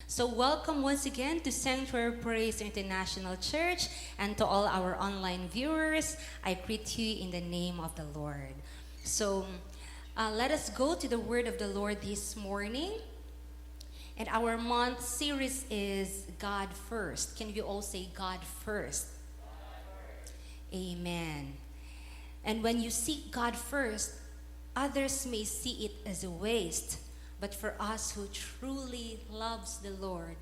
So, welcome once again to Sanctuary Praise International Church and to all our online viewers. I greet you in the name of the Lord. So, let us go to the word of the Lord this morning. And our month series is God First. Can you all say God First? Amen. And when you seek God first, others may see it as a waste. But for us who truly loves the Lord,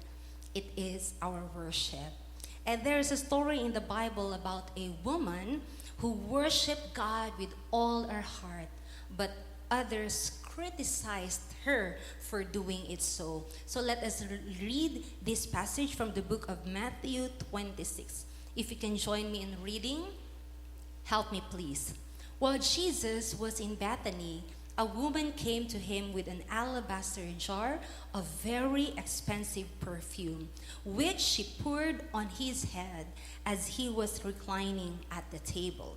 it is our worship. And there's a story in the Bible about a woman who worshiped God with all her heart, but others criticized her for doing it so. So let us read this passage from the book of Matthew 26. If you can join me in reading, help me please. While Jesus was in Bethany, a woman came to him with an alabaster jar of very expensive perfume, which she poured on his head as he was reclining at the table.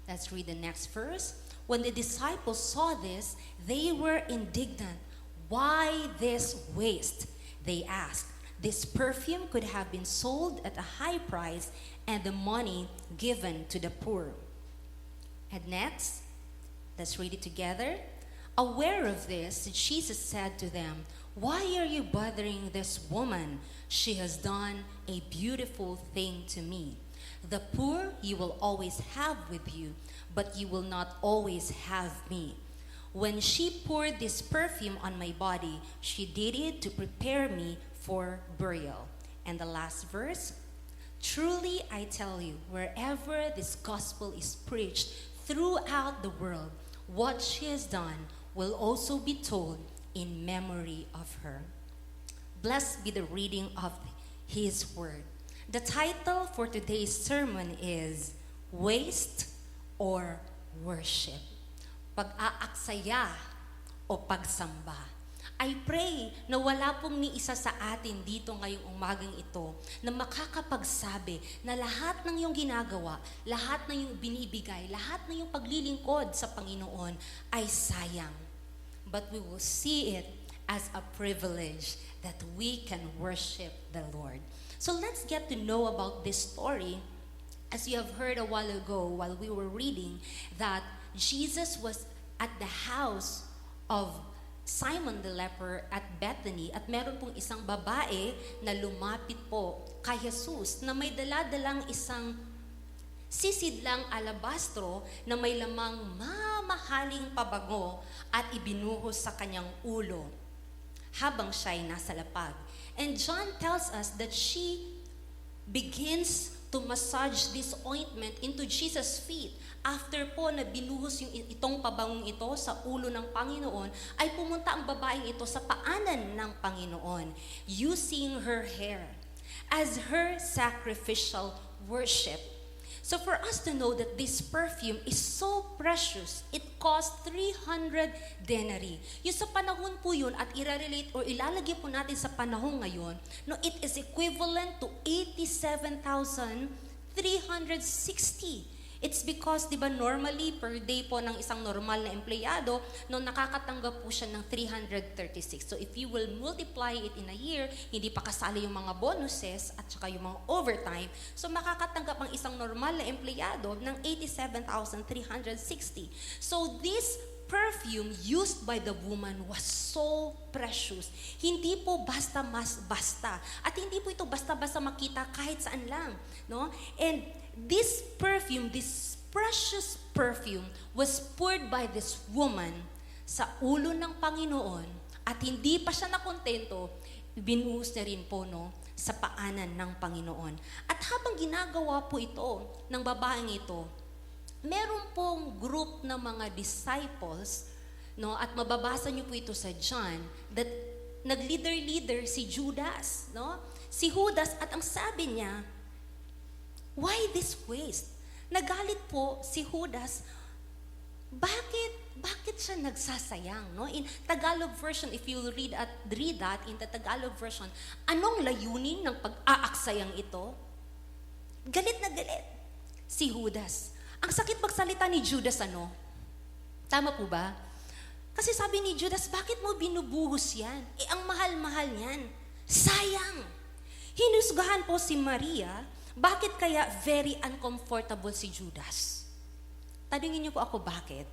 Let's read the next verse. When the disciples saw this, they were indignant. Why this waste? They asked. This perfume could have been sold at a high price and the money given to the poor. And next, let's read it together. Aware of this, Jesus said to them, "Why are you bothering this woman? She has done a beautiful thing to me. The poor you will always have with you, but you will not always have me. When she poured this perfume on my body, she did it to prepare me for burial." And the last verse, "Truly I tell you, wherever this gospel is preached throughout the world, what she has done will also be told in memory of her." Blessed be the reading of his word. The title for today's sermon is Waste or Worship. Pag-aaksaya o pagsamba. I pray na wala pong ni isa sa atin dito ngayong umagang ito na makakapagsabi na lahat ng iyong ginagawa, lahat ng iyong binibigay, lahat ng iyong paglilingkod sa Panginoon ay sayang. But we will see it as a privilege that we can worship the Lord. So let's get to know about this story. As you have heard a while ago while we were reading that Jesus was at the house of Simon the leper at Bethany at meron pong isang babae na lumapit po kay Jesus na may daladalang isang sisidlang alabastro na may lamang mamahaling pabango at ibinuhos sa kanyang ulo habang siya'y nasa lapag. And John tells us that she begins to massage this ointment into Jesus' feet. After po na binuhos itong pabangong ito sa ulo ng Panginoon, ay pumunta ang babaeng ito sa paanan ng Panginoon, using her hair as her sacrificial worship. So for us to know that this perfume is so precious, it cost 300 denarii. Yung sa panahon po yun at irarelate or ilalagay po natin sa panahon ngayon, no, it is equivalent to 87,360. It's because, di ba, normally per day po ng isang normal na empleyado, no, nakakatanggap po siya ng 336. So if you will multiply it in a year, hindi pa kasali yung mga bonuses at saka yung mga overtime, so makakatanggap ang isang normal na empleyado ng 87,360. So this perfume used by the woman was so precious. Hindi po basta. At hindi po ito basta-basta makita kahit saan lang, no? And this perfume, this precious perfume was poured by this woman sa ulo ng Panginoon at hindi pa siya nakontento, binuhos na rin po, no, sa paanan ng Panginoon. At habang ginagawa po ito ng babaeng ito, meron pong group ng mga disciples, no, at mababasa niyo po ito sa John, that nag-leader si Judas, no? Si Judas, at ang sabi niya, why this waste? Nagalit po si Judas, bakit siya nagsasayang, no? In Tagalog version, if you read that in the Tagalog version, anong layunin ng pag-aaksayang ito? Galit na galit si Judas. Ang sakit magsalita ni Judas, ano? Tama po ba? Kasi sabi ni Judas, bakit mo binubuhos yan? Ang mahal-mahal yan. Sayang! Hinusgahan po si Maria, bakit kaya very uncomfortable si Judas? Tanungin niyo po ako bakit?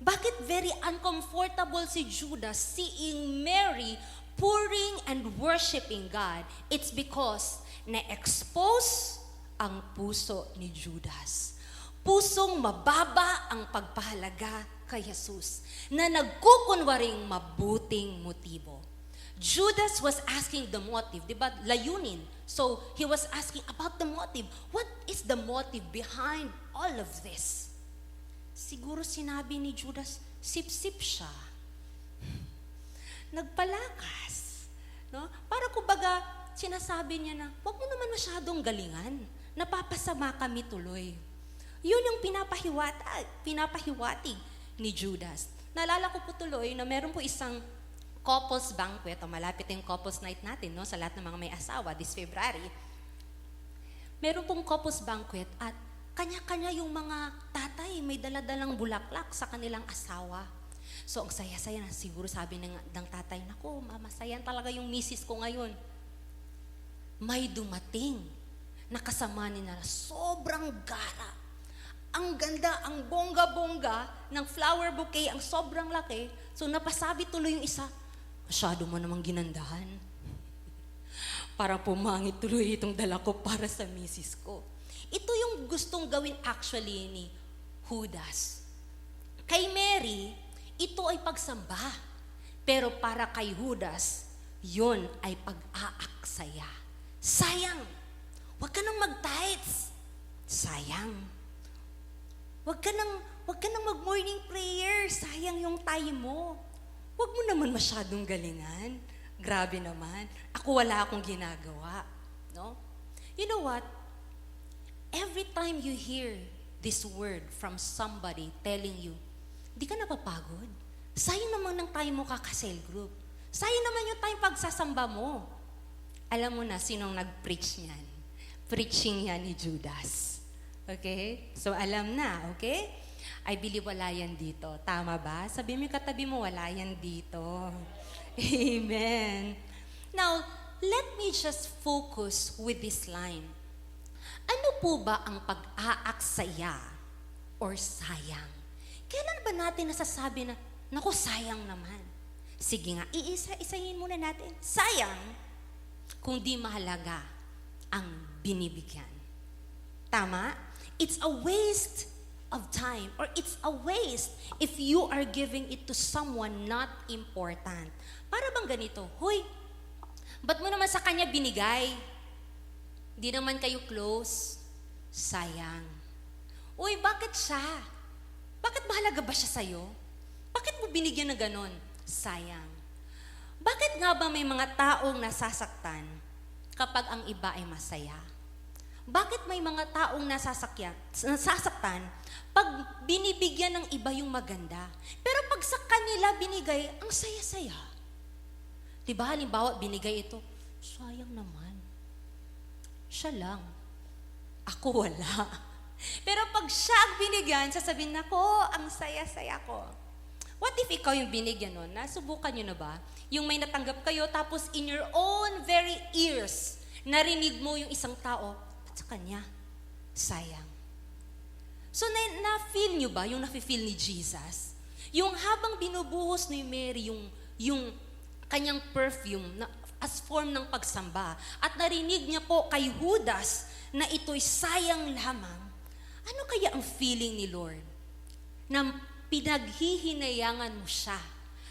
Bakit very uncomfortable si Judas seeing Mary pouring and worshiping God? It's because na-expose ang puso ni Judas. Pusong mababa ang pagpahalaga kay Jesus na nagkukunwaring mabuting motibo. Judas was asking the motive, di ba? Layunin. So, he was asking about the motive. What is the motive behind all of this? Siguro sinabi ni Judas, sip-sip siya. Nagpalakas. No? Para kumbaga, sinasabi niya na, huwag mo naman masyadong galingan. Napapasama kami tuloy. Yun yung pinapahiwatig ni Judas. Naalala ko po tuloy na meron po isang couples banquet, o malapit yung couples night natin, no, sa lahat ng mga may asawa, this February. Meron pong couples banquet at kanya-kanya yung mga tatay may daladalang bulaklak sa kanilang asawa. So, ang saya-saya na siguro sabi ng tatay, naku, mamasayan talaga yung misis ko ngayon. May dumating na kasama nila, sobrang gara. Ang ganda, ang bongga-bongga ng flower bouquet, ang sobrang laki. So, napasabi tuloy yung isa, masyado mo namang ginandahan. Para pumangit tuloy itong dala ko para sa misis ko. Ito yung gustong gawin actually ni Judas. Kay Mary, ito ay pagsamba. Pero para kay Judas, yon ay pag-aaksaya. Sayang! Huwag ka nang mag-tights. Sayang. Huwag ka nang mag-morning prayer. Sayang yung time mo. Huwag mo naman masyadong galingan. Grabe naman. Ako wala akong ginagawa. No? You know what? Every time you hear this word from somebody telling you, di ka napapagod? Sayang naman ng time mo kaka-cell group. Sayang naman yung time pagsasamba mo. Alam mo na sinong nag-preach niyan. Preaching yan ni Judas. Okay? So alam na, okay? I believe wala yan dito. Tama ba? Sabi mo yung katabi mo, wala yan dito. Amen. Now, let me just focus with this line. Ano po ba ang pag-aaksaya or sayang? Kailan ba natin nasasabi na, naku, sayang naman? Sige nga, iisa-isahin muna natin. Sayang kung di mahalaga ang binibigyan. Tama? It's a waste of time or it's a waste if you are giving it to someone not important. Para bang ganito, hoy, ba't mo naman sa kanya binigay? Di naman kayo close. Sayang. Uy, bakit siya? Bakit mahalaga ba siya sa'yo? Bakit mo binigyan na ganon? Sayang. Bakit nga ba may mga taong nasasaktan kapag ang iba ay masaya? Bakit may mga taong nasasaktan pag binibigyan ng iba yung maganda? Pero pag sa kanila binigay, ang saya-saya. Diba, halimbawa, binigay ito, sayang naman. Siya lang. Ako wala. Pero pag siya ang binigyan, sasabihin na ko, ang saya-saya ko. What if ikaw yung binigyan nun? Nasubukan nyo na ba? Yung may natanggap kayo, tapos in your own very ears, narinig mo yung isang tao, at sa kanya, sayang. So na-feel nyo ba yung nafe-feel ni Jesus? Yung habang binubuhos ni Mary yung kanyang perfume na as form ng pagsamba at narinig niya po kay Judas na ito'y sayang lamang, ano kaya ang feeling ni Lord? Na pinaghihinayangan mo siya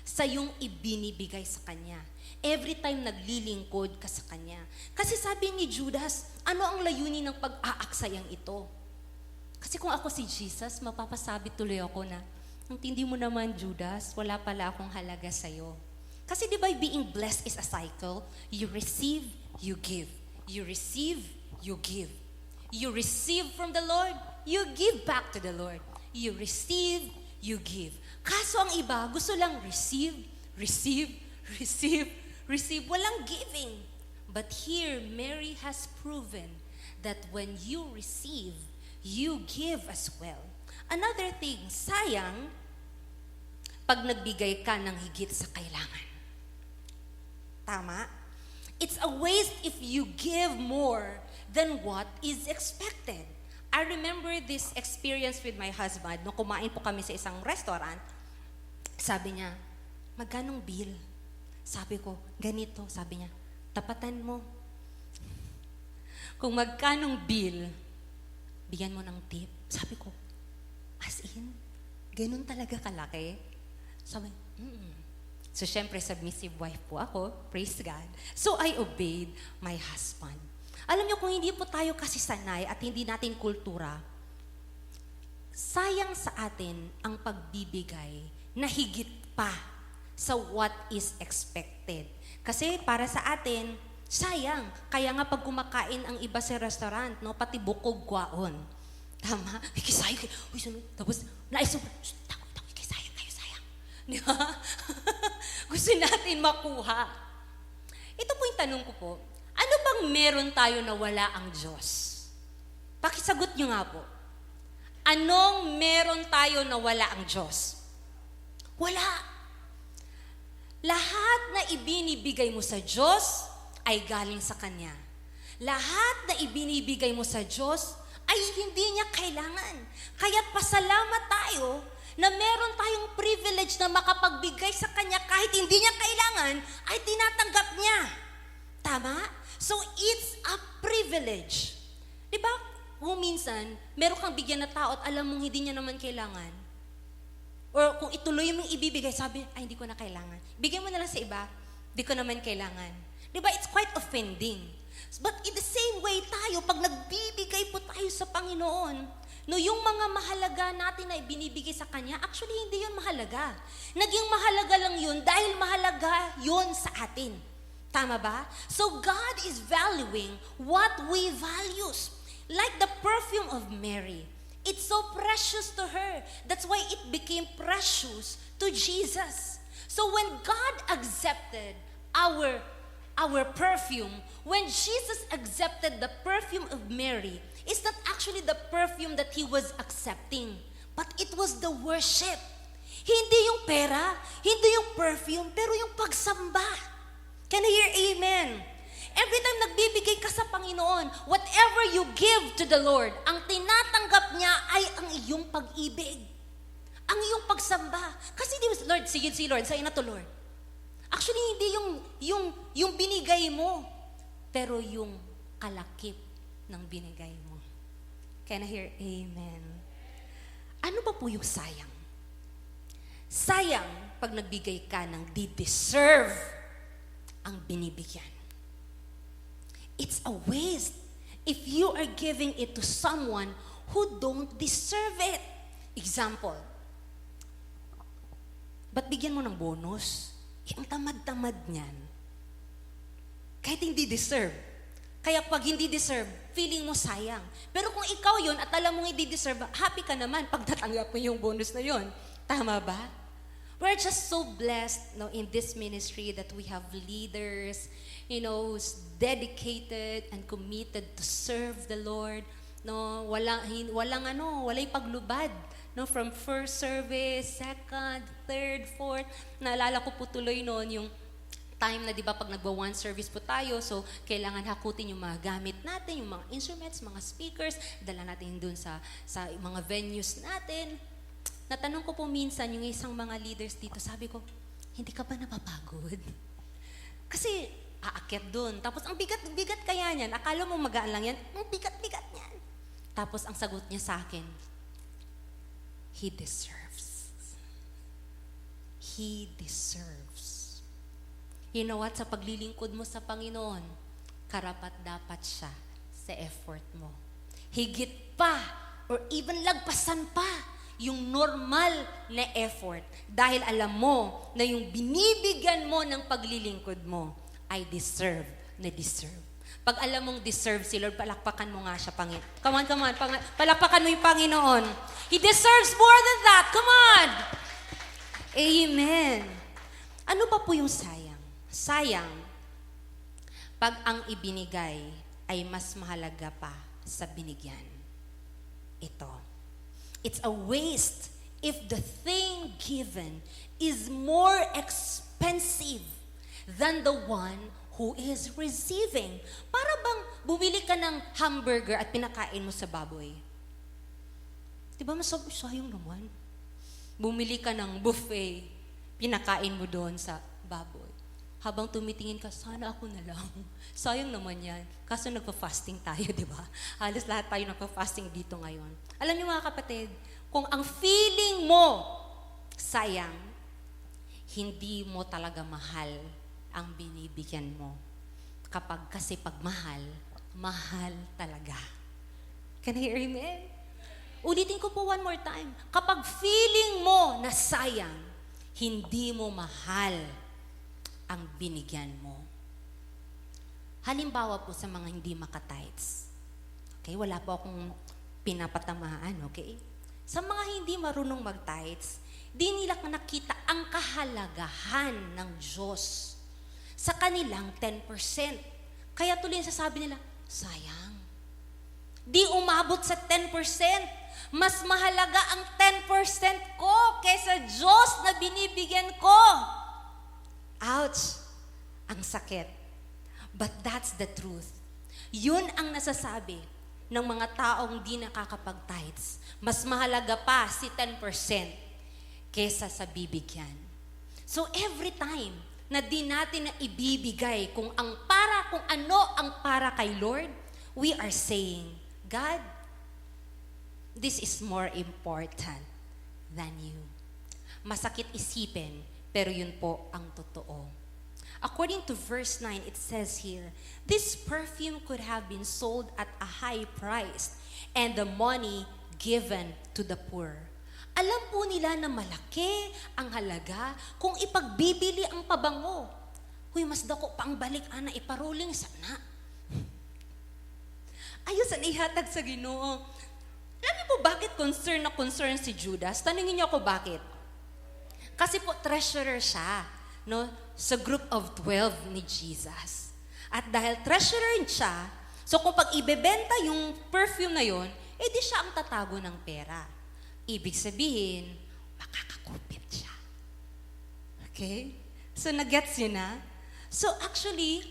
sa iyong ibinibigay sa Kanya. Every time naglilingkod ka sa Kanya. Kasi sabi ni Judas, ano ang layunin ng pag-aaksayang ito? Kasi kung ako si Jesus, mapapasabi tuloy ako na, ang tindi mo naman, Judas, wala pala akong halaga sa'yo. Kasi di ba being blessed is a cycle? You receive, you give. You receive, you give. You receive from the Lord, you give back to the Lord. You receive, you give. Kaso ang iba, gusto lang receive, receive, receive, receive. Walang giving. But here, Mary has proven that when you receive, you give as well. Another thing, sayang, pag nagbigay ka ng higit sa kailangan. Tama? It's a waste if you give more than what is expected. I remember this experience with my husband. Nung kumain po kami sa isang restaurant, sabi niya, magkanong bill? Sabi ko, ganito. Sabi niya, tapatan mo. Kung magkanong bill, bigyan mo ng tip. Sabi ko, as in, ganun talaga kalaki? Sabi, So, syempre, submissive wife po ako. Praise God. So, I obeyed my husband. Alam niyo, kung hindi po tayo kasi sanay at hindi natin kultura, sayang sa atin ang pagbibigay na higit pa sa what is expected. Kasi para sa atin, sayang. Kaya nga pag kumakain ang iba sa restaurant, no, pati bukog kwaon. Tama? Ikisayang. Uy, sunod. Tapos, naisip, ikisayang kayo, sayang. Di ba? Gusto natin makuha. Ito po yung tanong ko po. Ano bang meron tayo na wala ang Diyos? Pakisagot nyo nga po. Anong meron tayo na wala ang Diyos? Wala. Lahat na ibinibigay mo sa Diyos ay galing sa Kanya. Lahat na ibinibigay mo sa Diyos ay hindi niya kailangan. Kaya pasalamat tayo na meron tayong privilege na makapagbigay sa Kanya kahit hindi niya kailangan, ay tinatanggap niya. Tama? So, it's a privilege. Di ba? Kung minsan, meron kang bigyan na tao at alam mong hindi niya naman kailangan. Or kung ituloy mong ibibigay, sabi, ay, hindi ko na kailangan. Bigyan mo na lang sa iba, hindi ko naman kailangan. Di ba? It's quite offending. But in the same way tayo, pag nagbibigay po tayo sa Panginoon, no, yung mga mahalaga natin na ibinibigay sa Kanya, actually hindi yun mahalaga. Naging mahalaga lang yun dahil mahalaga yun sa atin. Tama ba? So God is valuing what we values. Like the perfume of Mary. It's so precious to her. That's why it became precious to Jesus. So when God accepted our perfume, when Jesus accepted the perfume of Mary, it's not actually the perfume that He was accepting, but it was the worship. Hindi yung pera, hindi yung perfume, pero yung pagsamba. Can I hear amen? Every time nagbibigay ka sa Panginoon, whatever you give to the Lord, ang tinatanggap niya ay ang iyong pag-ibig. Ang iyong pagsamba. Kasi di ba, Lord, sige si Lord, sa'yo na to, Lord. Actually, hindi yung binigay mo, pero yung kalakip ng binigay mo. Can I hear amen? Ano ba po yung sayang? Sayang pag nagbigay ka ng di-deserve ang binibigyan. It's a waste if you are giving it to someone who don't deserve it. Example, ba't bigyan mo ng bonus? Ang tamad-tamad niyan. Kahit hindi deserve. Kaya pag hindi deserve, feeling mo sayang. Pero kung ikaw yun at alam mong hindi deserve, happy ka naman pag natanggap mo yung bonus na yun. Tama ba? We're just so blessed, no, in this ministry that we have leaders, dedicated and committed to serve the Lord. No, walay paglubad. No, from first service, second, third, fourth. Naalala ko po tuloy noon yung time na, di ba, pag nagwa-one service po tayo, so kailangan hakutin yung mga gamit natin, yung mga instruments, mga speakers, dala natin dun sa mga venues natin. Natanong ko po minsan yung isang mga leaders dito, sabi ko, hindi ka ba napapagod? Kasi aakyat dun. Tapos ang bigat-bigat kaya niyan, akala mo magaan lang yan, ang bigat-bigat niyan. Tapos ang sagot niya sa akin, He deserves. He deserves. You know what? Sa paglilingkod mo sa Panginoon, karapat-dapat siya sa effort mo. Higit pa, or even lagpasan pa, yung normal na effort. Dahil alam mo na yung binibigyan mo ng paglilingkod mo ay deserve na deserve. Pag alam mong deserve si Lord, palakpakan mo nga siya, Panginoon. Come on. Palakpakan mo yung Panginoon. He deserves more than that. Come on. Amen. Ano ba po yung sayang? Sayang, pag ang ibinigay ay mas mahalaga pa sa binigyan. Ito. It's a waste if the thing given is more expensive than the one who is receiving. Para bang bumili ka ng hamburger at pinakain mo sa baboy? Diba sayang naman? Bumili ka ng buffet, pinakain mo doon sa baboy. Habang tumitingin ka, sana ako na lang. Sayang naman yan. Kaso nagpa-fasting tayo, di ba? Halos lahat tayo nagpa-fasting dito ngayon. Alam niyo mga kapatid, kung ang feeling mo sayang, hindi mo talaga mahal ang binibigyan mo. Kasi pag mahal, mahal talaga. Can I hear amen? Ulitin ko po one more time. Kapag feeling mo na sayang, hindi mo mahal ang binigyan mo. Halimbawa po sa mga hindi makatites. Okay, wala po akong pinapatamaan, okay? Sa mga hindi marunong mag-tithes, di nila nakita ang kahalagahan ng Diyos sa kanilang 10%. Kaya tuloy sasabi nila, sayang. Di umabot sa 10%. Mas mahalaga ang 10% ko kaysa Diyos na binibigyan ko. Ouch! Ang sakit. But that's the truth. Yun ang nasasabi ng mga taong di nakakapag-tithes. Mas mahalaga pa si 10% kesa sa bibigyan. So every time na di natin na ibibigay kung ano ang para kay Lord, we are saying, God, this is more important than you. Masakit isipin, pero yun po ang totoo. According to verse 9, it says here, this perfume could have been sold at a high price and the money given to the poor. Alam po nila na malaki ang halaga kung ipagbibili ang pabango. Huy, mas dako pang balik, ana, iparuling sana. Ayos ang ihatag sa Ginoo. Alam niyo po bakit concern si Judas? Tanungin niyo ako bakit. Kasi po treasurer siya, no, sa group of 12 ni Jesus. At dahil treasurer siya, so kung pag ibebenta yung perfume na yon, di siya ang tatago ng pera. Ibig sabihin, makakakupit siya. Okay? So nag-gets yun na? So actually,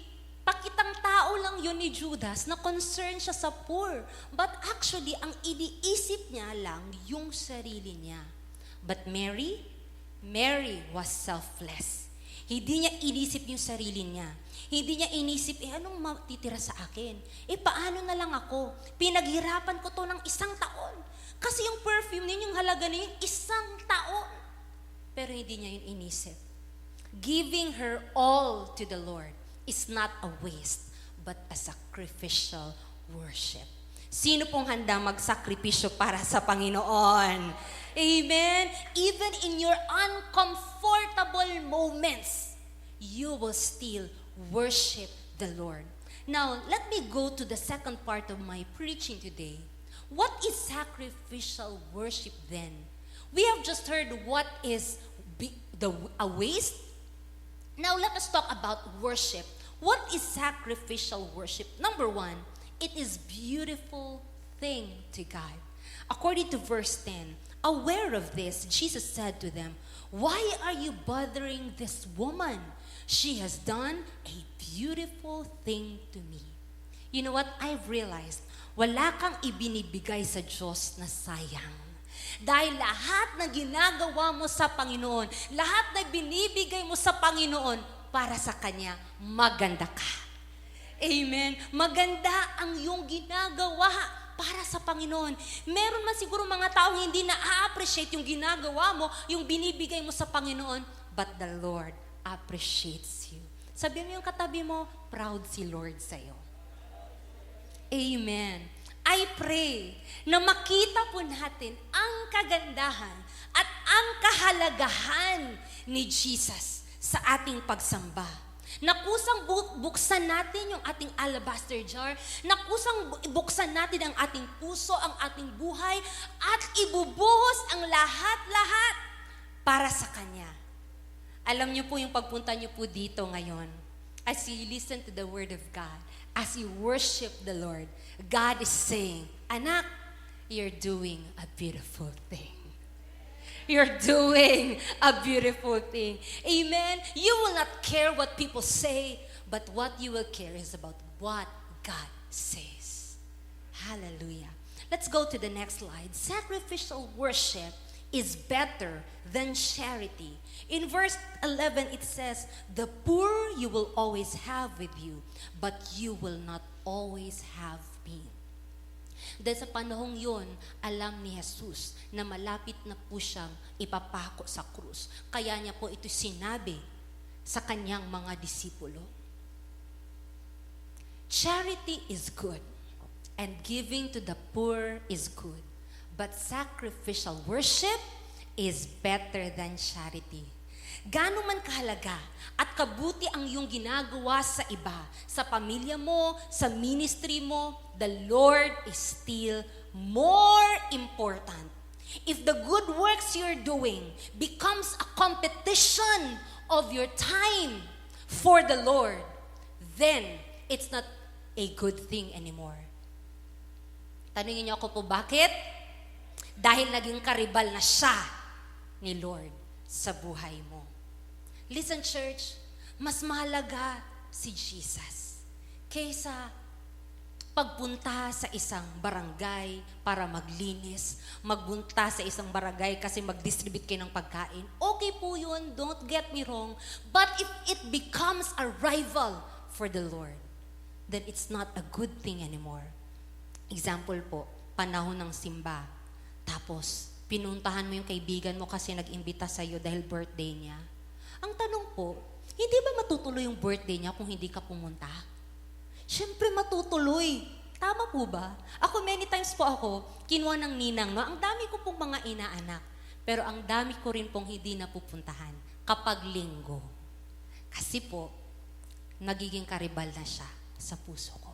pakitang tao lang yun ni Judas na concern siya sa poor. But actually, ang iniisip niya lang yung sarili niya. But Mary was selfless. Hindi niya inisip yung sarili niya. Hindi niya inisip, anong matitira sa akin? Paano na lang ako? Pinaghirapan ko to ng 1 taon. Kasi yung perfume niya, yung halaga niya, 1 taon. Pero hindi niya yun inisip. Giving her all to the Lord is not a waste, but a sacrificial worship. Sino pong handa magsakripisyo para sa Panginoon? Amen? Even in your uncomfortable moments, you will still worship the Lord. Now, let me go to the second part of my preaching today. What is sacrificial worship then? We have just heard what is a waste. Now, let us talk about worship. What is sacrificial worship? Number 1, it is beautiful thing to God. According to verse 10, aware of this, Jesus said to them, why are you bothering this woman? She has done a beautiful thing to me. You know what? I've realized, wala kang ibinibigay sa Diyos na sayang. Dahil lahat na ginagawa mo sa Panginoon, lahat na binibigay mo sa Panginoon, para sa Kanya, maganda ka. Amen? Maganda ang iyong ginagawa para sa Panginoon. Meron man siguro mga taong hindi na-appreciate yung ginagawa mo, yung binibigay mo sa Panginoon, but the Lord appreciates you. Sabihin mo yung katabi mo, proud si Lord sa'yo. Amen. I pray na makita po natin ang kagandahan at ang kahalagahan ni Jesus sa ating pagsamba. Nakusang buksan natin yung ating alabaster jar, nakusang buksan natin ang ating puso, ang ating buhay, at ibubuhos ang lahat-lahat para sa Kanya. Alam niyo po yung pagpunta niyo po dito ngayon, as you listen to the Word of God, as you worship the Lord, God is saying, anak, you're doing a beautiful thing. You're doing a beautiful thing. Amen? You will not care what people say, but what you will care is about what God says. Hallelujah. Let's go to the next slide. Sacrificial worship is better than charity. In verse 11, it says, "The poor you will always have with you, but you will not always have me." Dahil sa panahong yun, alam ni Jesus na malapit na po siyang ipapako sa krus. Kaya niya po ito sinabi sa kanyang mga disipulo. Charity is good, and giving to the poor is good. But sacrificial worship is better than charity. Gaano man kahalaga at kabuti ang iyong ginagawa sa iba, sa pamilya mo, sa ministry mo, the Lord is still more important. If the good works you're doing becomes a competition of your time for the Lord, then it's not a good thing anymore. Tanungin niyo ako po, bakit? Dahil naging karibal na siya ni Lord sa buhay mo. Listen, church, mas mahalaga si Jesus kaysa pagpunta sa isang barangay para maglinis, magpunta sa isang barangay kasi mag-distribute kayo ng pagkain. Okay po yun, don't get me wrong. But if it becomes a rival for the Lord, then it's not a good thing anymore. Example po, panahon ng simba. Tapos, pinuntahan mo yung kaibigan mo kasi nag-imbita sa'yo dahil birthday niya. Ang tanong po, hindi ba matutuloy yung birthday niya kung hindi ka pumunta? Siyempre matutuloy. Tama po ba? Ako, many times po ako, kinuha ng ninang, no? Ang dami ko pong mga inaanak. Pero ang dami ko rin pong hindi napupuntahan kapag linggo. Kasi po, nagiging karibal na siya sa puso ko.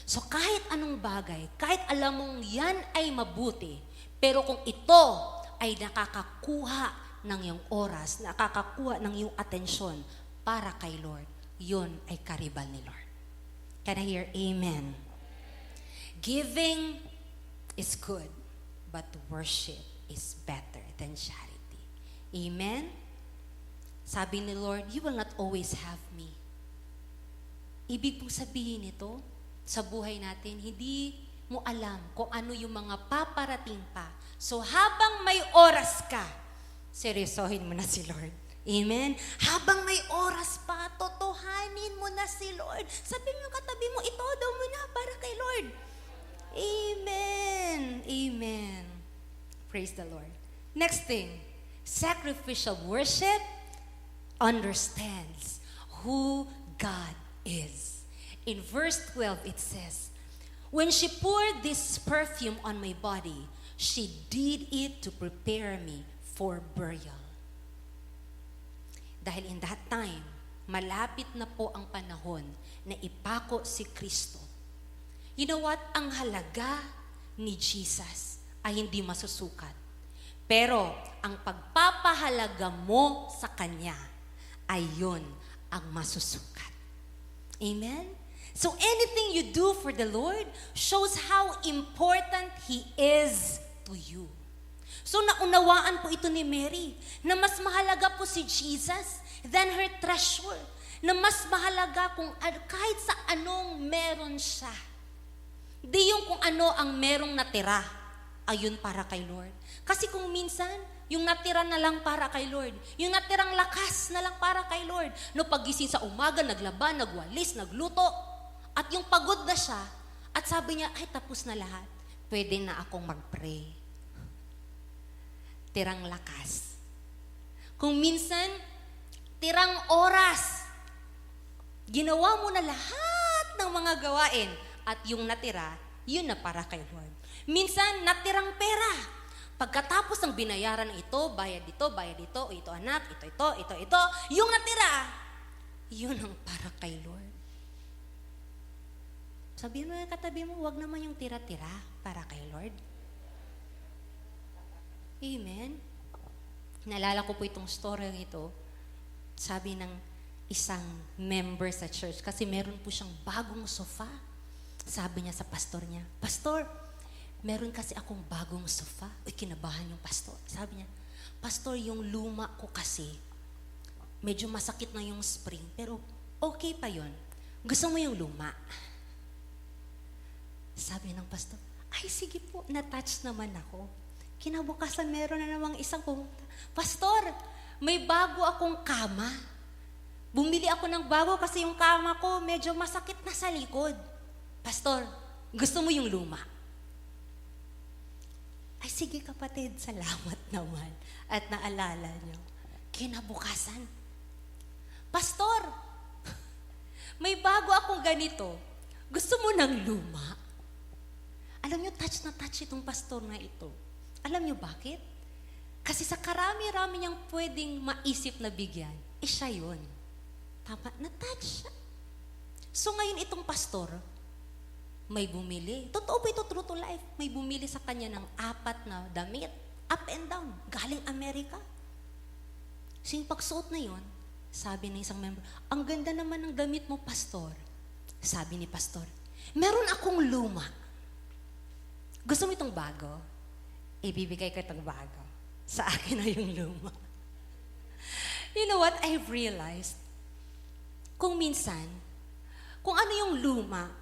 So kahit anong bagay, kahit alam mong yan ay mabuti, pero kung ito ay nakakakuha ng iyong oras, nakakakuha ng iyong atensyon para kay Lord, yun ay karibal ni Lord. Can I hear amen? Giving is good, but worship is better than charity. Amen? Sabi ni Lord, you will not always have me. Ibig pong sabihin nito, sa buhay natin, hindi mo alam kung ano yung mga paparating pa. So habang may oras ka, seryosohin mo na si Lord. Amen? Habang may oras pa, totohanin mo na si Lord. Sabihin mo katabi mo, ito daw mo na para kay Lord. Amen. Amen. Praise the Lord. Next thing, sacrificial worship understands who God is. In verse 12, it says, "When she poured this perfume on my body, she did it to prepare me for burial." Dahil in that time, malapit na po ang panahon na ipako si Kristo. You know what? Ang halaga ni Jesus ay hindi masusukat. Pero ang pagpapahalaga mo sa Kanya ay yun ang masusukat. Amen? So anything you do for the Lord shows how important He is to you. So naunawaan po ito ni Mary na mas mahalaga po si Jesus than her treasure. Na mas mahalaga kung kahit sa anong meron siya. Di yung kung ano ang merong natira, ayun para kay Lord. Kasi kung minsan, yung natira na lang para kay Lord. Yung natirang lakas na lang para kay Lord. No pagising sa umaga, naglaba, nagwalis, nagluto. At yung pagod na siya, at sabi niya, ay tapos na lahat. Pwede na akong mag-pray. Tirang lakas. Kung minsan, tirang oras. Ginawa mo na lahat ng mga gawain. At yung natira, yun na para kay Lord. Minsan, natirang pera. Pagkatapos ng binayaran ng ito, bayad dito, ito anak, ito, yung natira, yun ang para kay Lord. Sabihin mo yung katabi mo, wag naman yung tira-tira para kay Lord. Amen? Naalala ko po itong story ito. Sabi ng isang member sa church, kasi meron po siyang bagong sofa. Sabi niya sa pastor niya, "Pastor, meron kasi akong bagong sofa." Uy, kinabahan yung pastor. Sabi niya, "Pastor, yung luma ko kasi, medyo masakit na yung spring, pero okay pa yon. gusto mo yung luma? Sabi ng pastor, ay sige po, na-touch naman ako. Kinabukasan meron na namang isang pumunta, Pastor, may bago akong kama. Bumili ako ng bago kasi yung kama ko medyo masakit na sa likod. Pastor, gusto mo yung luma? Ay sige kapatid, salamat naman. At naalala niyo, kinabukasan, Pastor, may bago akong ganito. Gusto mo ng luma? Alam niyo, touch na touch itong pastor na ito. Alam niyo bakit? Kasi sa karami-rami niyang pwedeng maisip na bigyan, siya yun. Tama, na-touch siya. So ngayon itong pastor, may bumili. Totoo ba ito, true to life? May bumili sa kanya ng 4 na damit. Up and down. Galing Amerika. So yung pagsuot na yun, sabi ng isang member, ang ganda naman ng damit mo, pastor. Sabi ni pastor, meron akong luma. Gusto mo itong bago? Ibibigay ko itong bago. Sa akin na yung luma. You know what? I've realized, kung minsan, kung ano yung luma,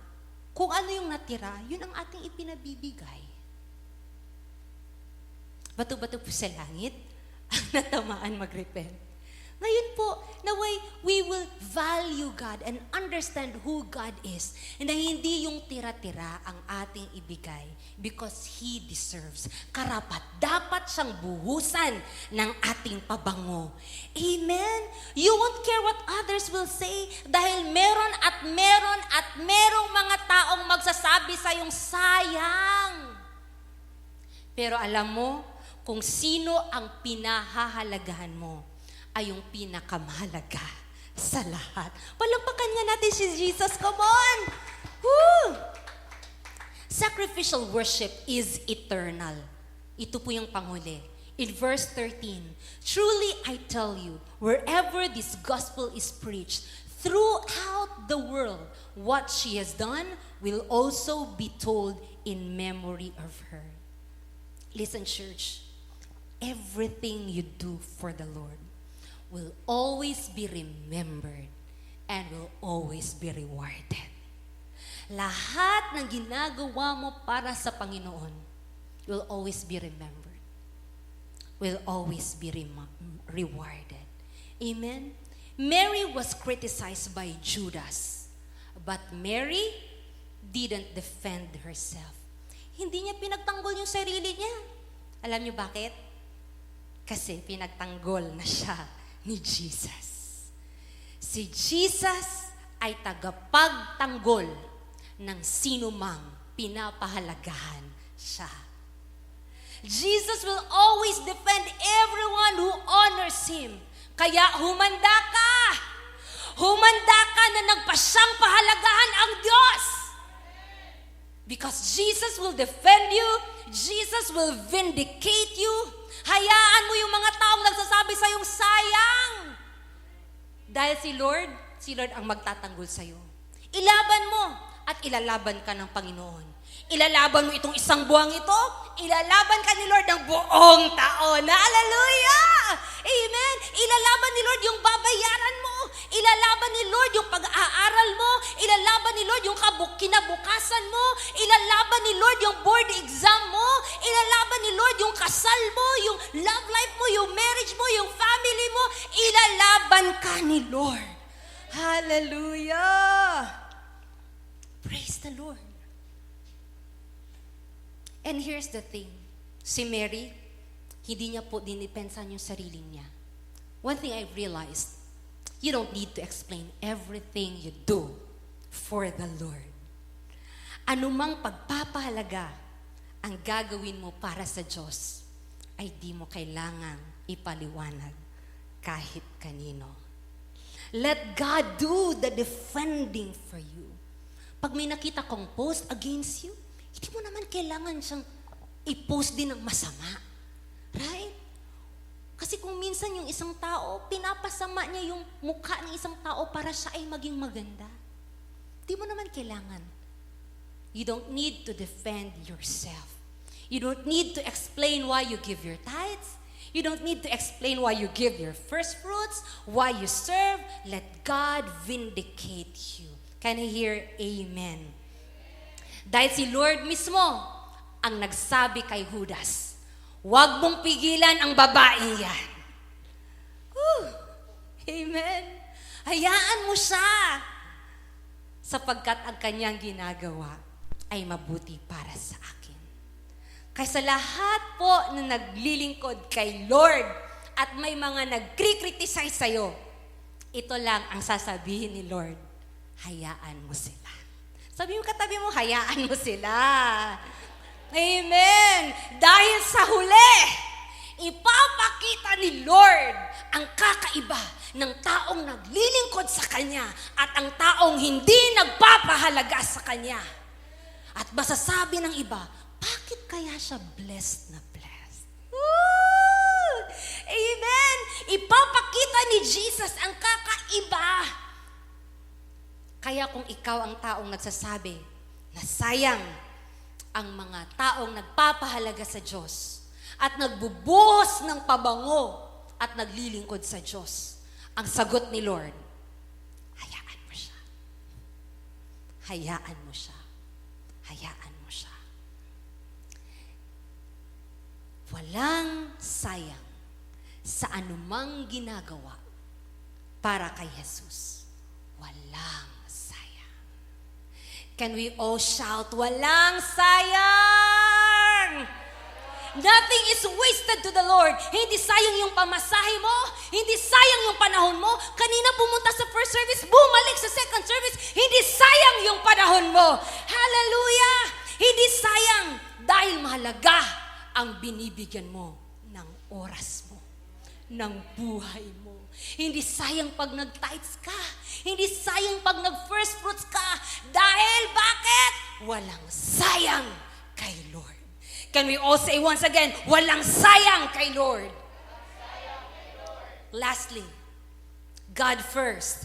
kung ano yung natira, yun ang ating ipinabibigay. Bato-bato po sa langit, ang natamaan mag-repent. Ngayon po, naway we will value God and understand who God is. And na hindi yung tira-tira ang ating ibigay because He deserves. Karapat, dapat siyang buhusan ng ating pabango. Amen? You won't care what others will say dahil meron at merong mga taong magsasabi sa iyong sayang. Pero alam mo, kung sino ang pinahahalagahan mo, ay yung pinakamahalaga sa lahat. Palakpakan nga natin si Jesus. Come on! Woo! Sacrificial worship is eternal. Ito po yung panghuli. In verse 13, truly I tell you, wherever this gospel is preached, throughout the world, what she has done will also be told in memory of her. Listen, church, everything you do for the Lord will always be remembered and will always be rewarded. Lahat ng ginagawa mo para sa Panginoon will always be remembered, will always be rewarded. Amen? Mary was criticized by Judas, but Mary didn't defend herself. Hindi niya pinagtanggol yung sarili niya. Alam niyo bakit? Kasi pinagtanggol na siya ni Jesus. Si Jesus ay tagapagtanggol ng sino mang pinapahalagahan siya. Jesus will always defend everyone who honors Him. Kaya humanda ka! Humanda ka na nagpasyang pahalagahan ang Diyos! Because Jesus will defend you, Jesus will vindicate you. Hayaan mo yung mga taong nagsasabi sa iyong sayang. Dahil si Lord ang magtatanggol sa iyo. Ilaban mo at ilalaban ka ng Panginoon. Ilalaban mo itong isang buwang ito, ilalaban ka ni Lord ng buong taon. Hallelujah! Amen! Ilalaban ni Lord yung babayaran mo. Ilalaban ni Lord yung pag-aaral mo. Ilalaban ni Lord yung kinabukasan mo. Ilalaban ni Lord yung board exam mo. Ilalaban ni Lord yung kasal mo, yung love life mo, yung marriage mo, yung family mo. Ilalaban ka ni Lord. Hallelujah! Praise the Lord. And here's the thing. Si Mary, hindi niya po dinipensan yung sarili niya. One thing I've realized, you don't need to explain everything you do for the Lord. Anumang pagpapahalaga ang gagawin mo para sa Diyos, ay di mo kailangang ipaliwanag kahit kanino. Let God do the defending for you. Pag may nakita kong post against you, hindi mo naman kailangan siyang i-post din ng masama. Right? Kasi kung minsan yung isang tao, pinapasama niya yung mukha ng isang tao para siya ay maging maganda. Hindi mo naman kailangan. You don't need to defend yourself. You don't need to explain why you give your tithes. You don't need to explain why you give your first fruits, why you serve. Let God vindicate you Can I hear amen? Dahil si Lord mismo ang nagsabi kay Judas, huwag mong pigilan ang babaeng yan. Whew. Amen. Hayaan mo siya. Sapagkat ang kanyang ginagawa ay mabuti para sa akin. Kaya sa lahat po na naglilingkod kay Lord at may mga nagkri-criticize sa'yo, ito lang ang sasabihin ni Lord, hayaan mo sila. Sabi mo katabi mo, hayaan mo sila. Amen. Dahil sa huli, ipapakita ni Lord ang kakaiba ng taong naglilingkod sa Kanya at ang taong hindi nagpapahalaga sa Kanya. At masasabi ng iba, bakit kaya siya blessed na blessed? Woo! Amen! Ipapakita ni Jesus ang kakaiba. Kaya kung ikaw ang taong nagsasabi na sayang ang mga taong nagpapahalaga sa Diyos at nagbubuhos ng pabango at naglilingkod sa Diyos, ang sagot ni Lord, hayaan mo siya. Hayaan mo siya. Hayaan mo siya. Walang sayang sa anumang ginagawa para kay Jesus. Walang sayang. Can we all shout, walang sayang? Nothing is wasted to the Lord. Hindi sayang yung pamasahe mo. Hindi sayang yung panahon mo. Kanina pumunta sa first service, bumalik sa second service. Hindi sayang yung panahon mo. Hallelujah! Hindi sayang dahil mahalaga ang binibigyan mo ng oras mo, ng buhay mo. Hindi sayang pag nag-tithes ka. Hindi sayang pag nag-first fruits ka. Dahil bakit? Walang sayang kay Lord. Can we all say once again, walang sayang kay Lord? Lastly, God first,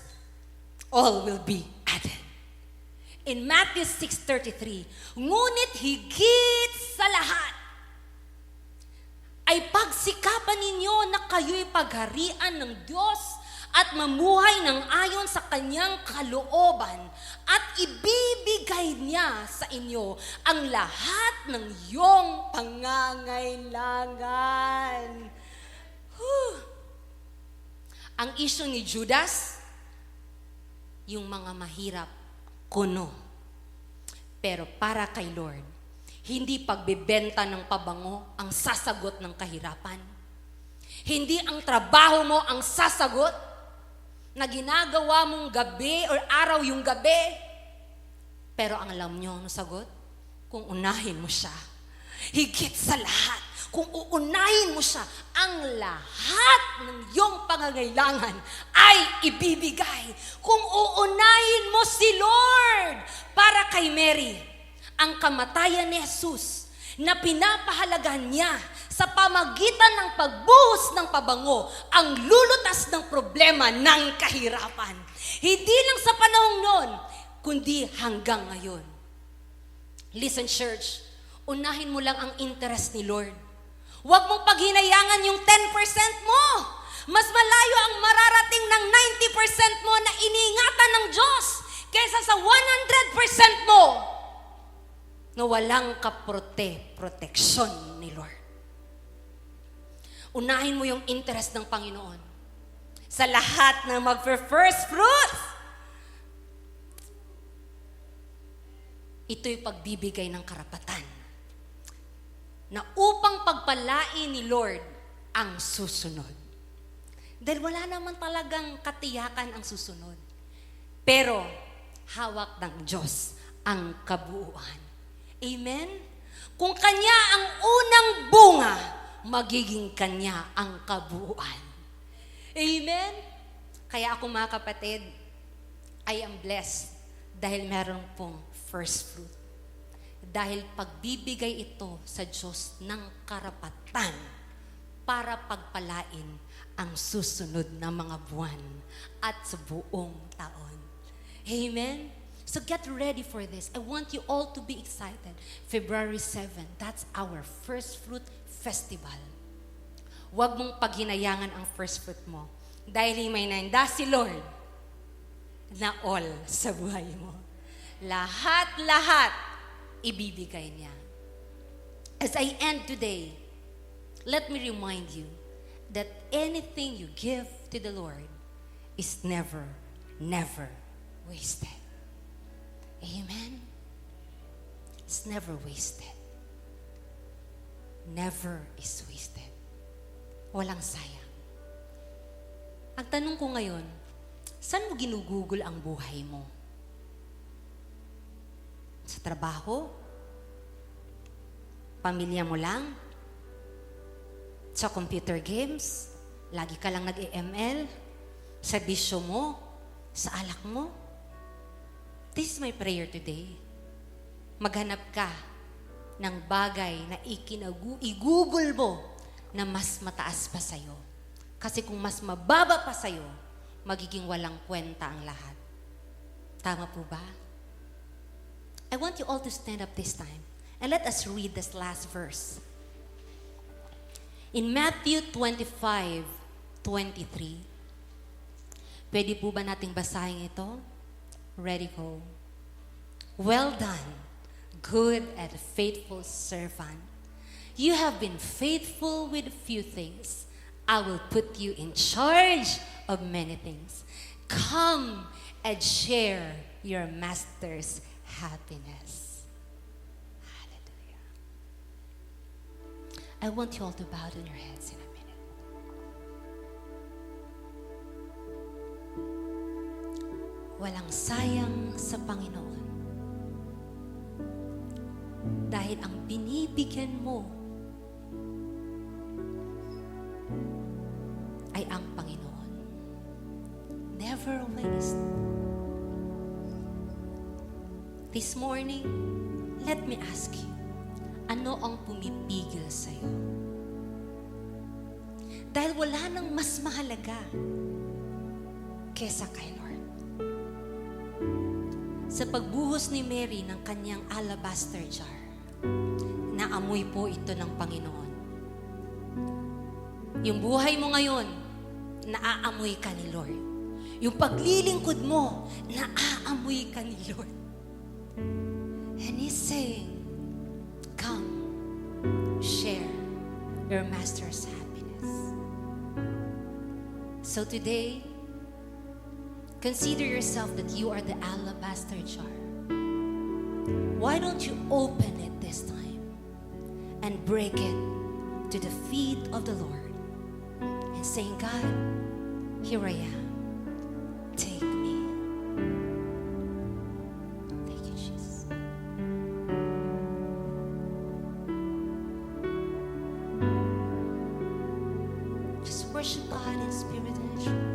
all will be added. In Matthew 6:33, ngunit higit sa lahat, ay pagsikapan ninyo na kayo'y pagharian ng Diyos at mamuhay ng ayon sa Kanyang kalooban at ibibigay niya sa inyo ang lahat ng iyong pangangailangan. Ang issue ni Judas, yung mga mahirap, kuno. Pero para kay Lord, hindi pagbebenta ng pabango ang sasagot ng kahirapan. Hindi ang trabaho mo ang sasagot na ginagawa mong gabi or araw yung gabi. Pero ang alam nyo, ano sagot? Kung unahin mo siya. Higit sa lahat, kung uunahin mo siya, ang lahat ng iyong pangangailangan ay ibibigay. Kung uunahin mo si Lord para kay Mary, ang kamatayan ni Jesus na pinapahalagahan niya sa pamagitan ng pagbuhos ng pabango ang lulutas ng problema ng kahirapan. Hindi lang sa panahong noon, kundi hanggang ngayon. Listen, church, unahin mo lang ang interest ni Lord. Huwag mong paghinayangan yung 10% mo. Mas malayo ang mararating ng 90% mo na iniingatan ng Diyos kaysa sa 100% mo na walang proteksyon ni Lord. Unahin mo yung interest ng Panginoon. Sa lahat ng mag-first fruits, ito'y pagbibigay ng karapatan na upang pagpalain ni Lord ang susunod. Dahil wala naman talagang katiyakan ang susunod. Pero hawak ng Diyos ang kabuuan. Amen? Kung Kanya ang unang bunga, magiging Kanya ang kabuuan. Amen? Kaya ako mga kapatid, I am blessed dahil meron pong first fruit. Dahil pagbibigay ito sa Diyos ng karapatan para pagpalain ang susunod na mga buwan at sa buong taon. Amen? So get ready for this. I want you all to be excited. February 7, that's our first fruit festival. Huwag mong paghinayangan ang first fruit mo. Dahil may nainda si Lord, na all sa buhay mo. Lahat-lahat ibibigay niya. As I end today, let me remind you that anything you give to the Lord is never, never wasted. Amen? It's never wasted. Never is wasted. Walang sayang. Ang tanong ko ngayon, saan mo ginugugol ang buhay mo? Sa trabaho? Pamilya mo lang? Sa computer games? Lagi ka lang nag-ML? Sa bisyo mo? Sa alak mo? This is my prayer today. Maghanap ka ng bagay na igugol mo na mas mataas pa sa'yo. Kasi kung mas mababa pa sa'yo, magiging walang kwenta ang lahat. Tama po ba? I want you all to stand up this time and let us read this last verse. In Matthew 25:23, pwede po ba nating basahin ito? Ready, go. Well done, good and faithful servant. You have been faithful with a few things. I will put you in charge of many things. Come and share your master's happiness. Hallelujah. I want you all to bow down your heads in a minute. Walang sayang sa Panginoon. Dahil ang binibigyan mo ay ang Panginoon. Never waste. This morning, let me ask you, ano ang pumipigil sa'yo? Dahil wala nang mas mahalaga kesa kay Lord. Sa pagbuhos ni Mary ng kanyang alabaster jar, naamoy po ito ng Panginoon. Yung buhay mo ngayon, naaamoy ka ni Lord. Yung paglilingkod mo, naaamoy ka ni Lord. And He's saying, come, share your Master's happiness. So today, consider yourself that you are the alabaster jar. Why don't you open it this time and break it to the feet of the Lord and saying, God, here I am. Take me. Thank you, Jesus. Just worship God in spirit and in truth.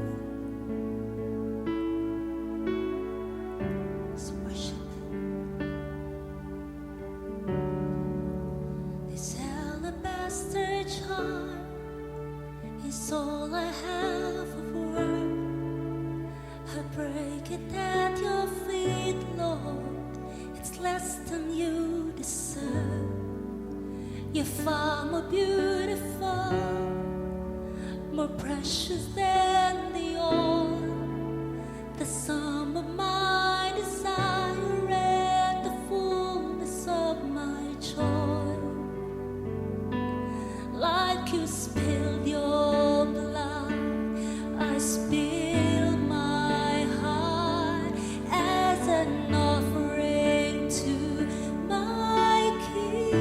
Just worship Him. This alabaster jar is all I have of worth. I break it at your feet, Lord. It's less than you deserve. You're far more beautiful, more precious than the oil. The sum of my desire and the fullness of my joy. Like you spilled your blood, I spill my heart as an offering to my King.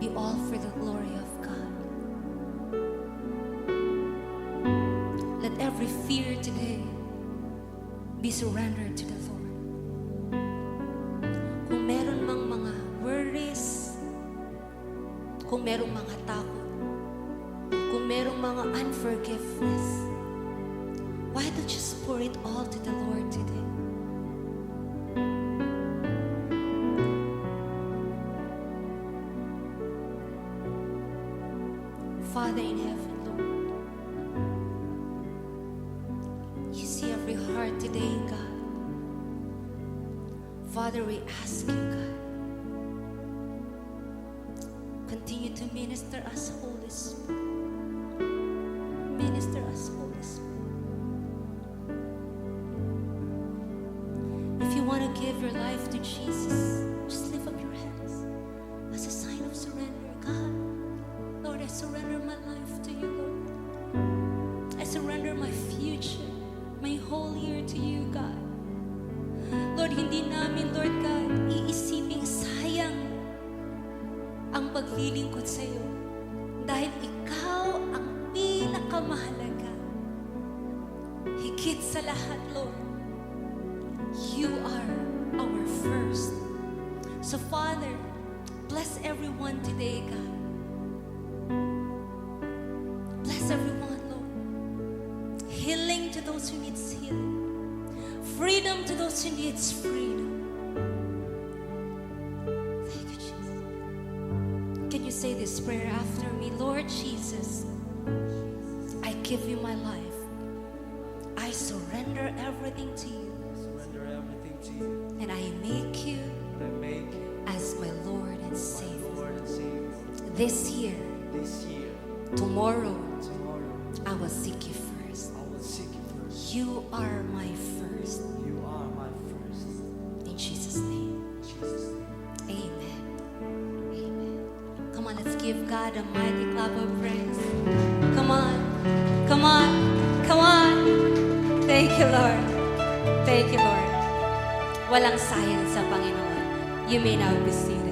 be all for the glory of God. Let every fear today be surrendered to the Lord. Kung meron mang mga worries, kung merong mga takot, kung merong mga unforgiveness, why don't you just pour it all to the Lord today? Father in heaven, Lord, you see every heart today, God. Father, we ask you, God, continue to minister us, Holy Spirit. Minister us, Holy Spirit. If you want to give your life to Jesus, just lift up your hands as a sign of surrender. God, Lord, I surrender my life to you, Lord. I surrender my future, my whole year to you, God. Lord, hindi namin, Lord God, iisiping sayang ang paglilingkod sa iyo dahil ikaw ang pinakamahalaga. Higit sa lahat, Lord, you are our first. So, Father, bless everyone today, God. Bless everyone, Lord. Healing to those who need healing. Freedom to those who need freedom. Thank you, Jesus. Can you say this prayer after me? Lord Jesus, I give you my life. I surrender everything to you. Surrender everything to you. And I make you I make you as my Lord and my Savior. Lord and Savior. This year, This year, tomorrow, tomorrow, I will seek you first. I will seek you first. You are my first. You are my first. In Jesus' name, In Jesus' name. amen. Amen. Come on, let's give God a mighty clap of praise. Come on. Come on. Come on. Thank you, Lord. Thank you, Lord. Walang sayang sa Panginoon. You may now be seated.